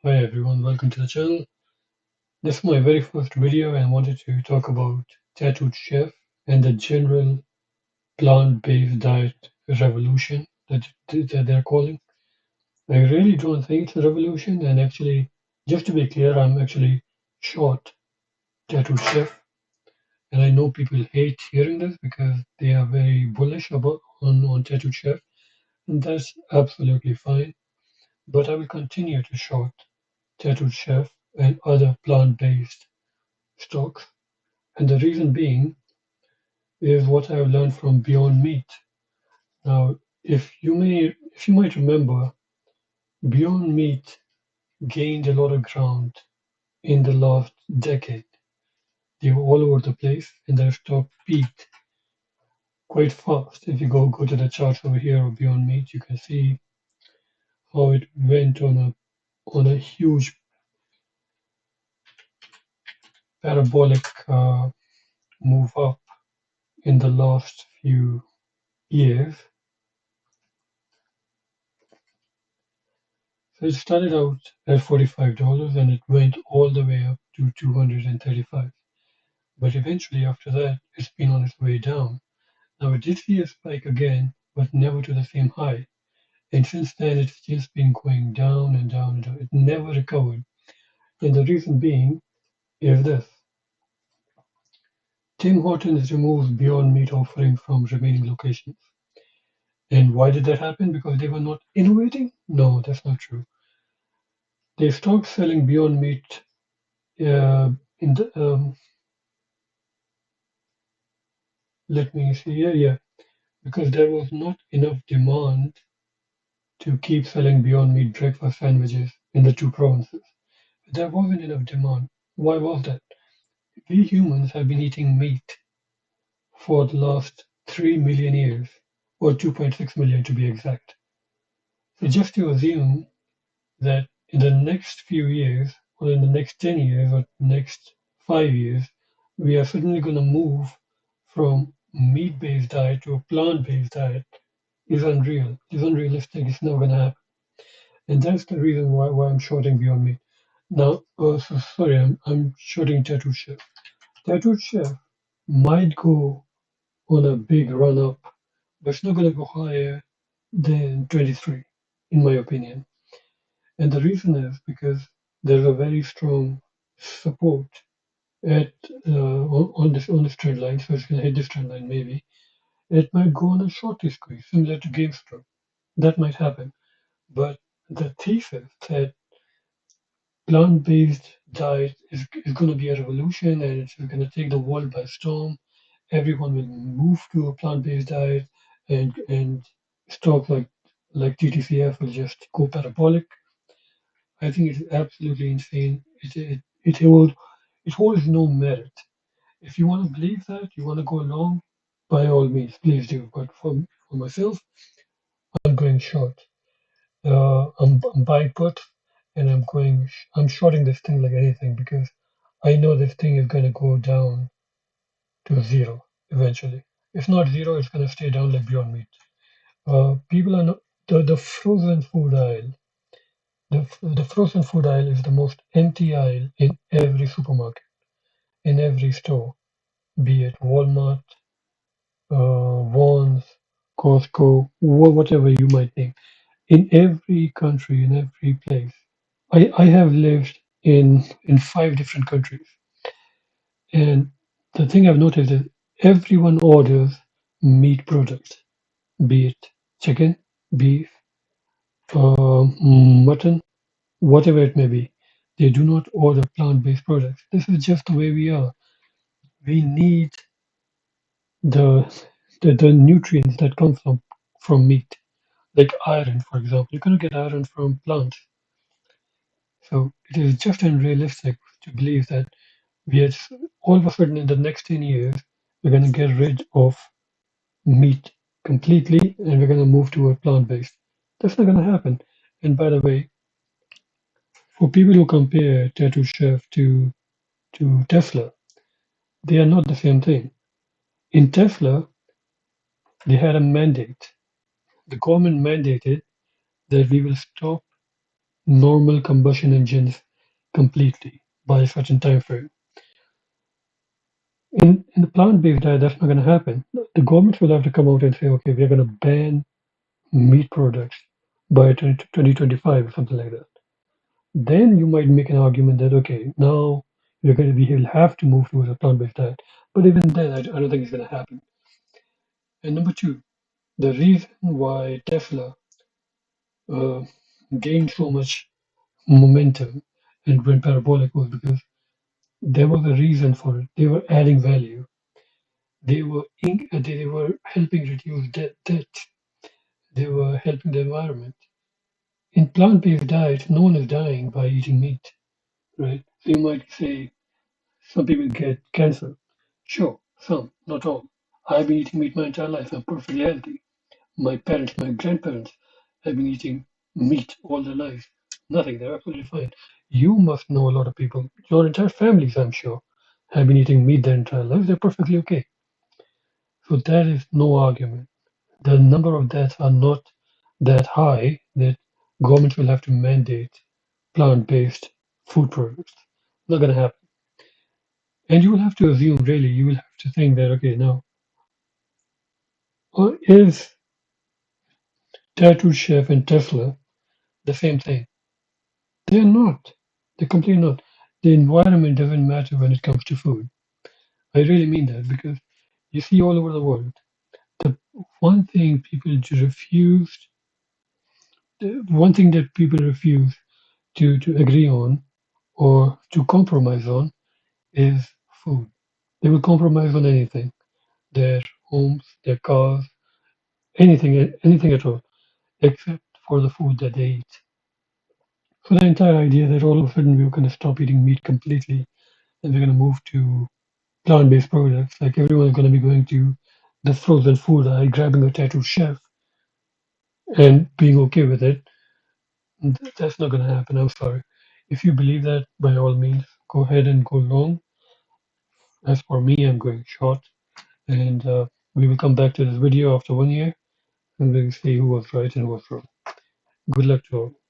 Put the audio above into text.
Hi everyone, welcome to the channel. This is my very first video and I wanted to talk about Tattooed Chef and the general plant-based diet revolution that they're calling. I really don't think it's a revolution, and actually, just to be clear, I'm actually short Tattooed Chef, and I know people hate hearing this because they are very bullish on Tattooed Chef, and that's absolutely fine. But I will continue to short Tattooed Chef and other plant-based stocks. And the reason being is what I've learned from Beyond Meat. Now, if you might remember, Beyond Meat gained a lot of ground in the last decade. They were all over the place, and their stock peaked quite fast. If you go to the charts over here of Beyond Meat, you can see how it went on a huge parabolic move up in the last few years. So it started out at $45 and it went all the way up to 235. But eventually after that, it's been on its way down. Now it did see a spike again, but never to the same high. And since then, it's just been going down and down and down. It never recovered. And the reason being is this. Tim Hortons removed Beyond Meat offering from remaining locations. And why did that happen? Because they were not innovating? No, that's not true. They stopped selling Beyond Meat in the let me see. Yeah, because there was not enough demand to keep selling Beyond Meat breakfast sandwiches in the two provinces. There wasn't enough demand. Why was that? We humans have been eating meat for the last 3 million years, or 2.6 million to be exact. So just to assume that in the next few years, or in the next 10 years, or next 5 years, we are suddenly going to move from meat-based diet to a plant-based diet is unreal. It's unrealistic. It's not going to happen. And that's the reason why I'm shorting Beyond Meat. Now, sorry, I'm shorting Tattoo Chef. Tattoo Chef might go on a big run up, but it's not going to go higher than 23, in my opinion. And the reason is because there's a very strong support at on this trend line, so it's going to hit this trend line maybe. It might go on a shorty squeeze, similar to GameStop. That might happen. But the thesis that plant-based diet is going to be a revolution and it's going to take the world by storm. Everyone will move to a plant-based diet, and stocks like TTCF will just go parabolic. I think it's absolutely insane. It holds no merit. If you want to believe that, you want to go along, by all means, please do. But for myself, I'm going short. I'm buying put, and I'm shorting this thing like anything because I know this thing is going to go down to zero eventually. If not zero, it's going to stay down like Beyond Meat. People are not the frozen food aisle. The frozen food aisle is the most empty aisle in every supermarket, in every store, be it Walmart, Vons, Costco, whatever you might think. In every country, in every place. I have lived in 5 different countries, and the thing I've noticed is everyone orders meat products, be it chicken, beef, mutton, whatever it may be. They do not order plant-based products. This is just the way we are. We need the the nutrients that come from meat, like iron, for example. You cannot get iron from plants, so it is just unrealistic to believe that we are all of a sudden in the next 10 years we're going to get rid of meat completely and we're going to move to a plant-based. That's not going to happen. And by the way, for people who compare Tattoo Chef to Tesla, they are not the same thing. In Tesla, they had a mandate. The government mandated that we will stop normal combustion engines completely by a certain time frame. In the plant-based diet, that's not going to happen. The government will have to come out and say, okay, we're going to ban meat products by 2025 or something like that. Then you might make an argument that, okay, now we will have to move towards a plant-based diet. But even then, I don't think it's going to happen. And number two, the reason why Tesla uh, gained so much momentum and went parabolic was because there was a reason for it. They were adding value. They were helping reduce debt. They were helping the environment. In plant-based diets, no one is dying by eating meat, right? So you might say some people get cancer. Sure, some, not all. I've been eating meat my entire life. I'm perfectly healthy. My parents, my grandparents have been eating meat all their lives. Nothing, they're absolutely fine. You must know a lot of people, your entire families, I'm sure, have been eating meat their entire lives. They're perfectly okay. So there is no argument. The number of deaths are not that high that government will have to mandate plant-based food products. Not going to happen. And you will have to assume, really, you will have to think that, okay, now, is Tattoo Chef and Tesla the same thing? They're not. They're completely not. The environment doesn't matter when it comes to food. I really mean that because you see all over the world, the one thing people refuse, the one thing that people refuse to agree on or to compromise on is food. They will compromise on anything, their homes, their cars, anything at all, except for the food that they eat. So the entire idea that all of a sudden we're going to stop eating meat completely and we're going to move to plant-based products, like everyone's going to be going to the frozen food aisle, grabbing a tattoo chef and being okay with it, that's not going to happen. I'm sorry. If you believe that, by all means, go ahead and go long. As for me, I'm going short, and we will come back to this video after 1 year and we'll see who was right and who was wrong. Good luck to all.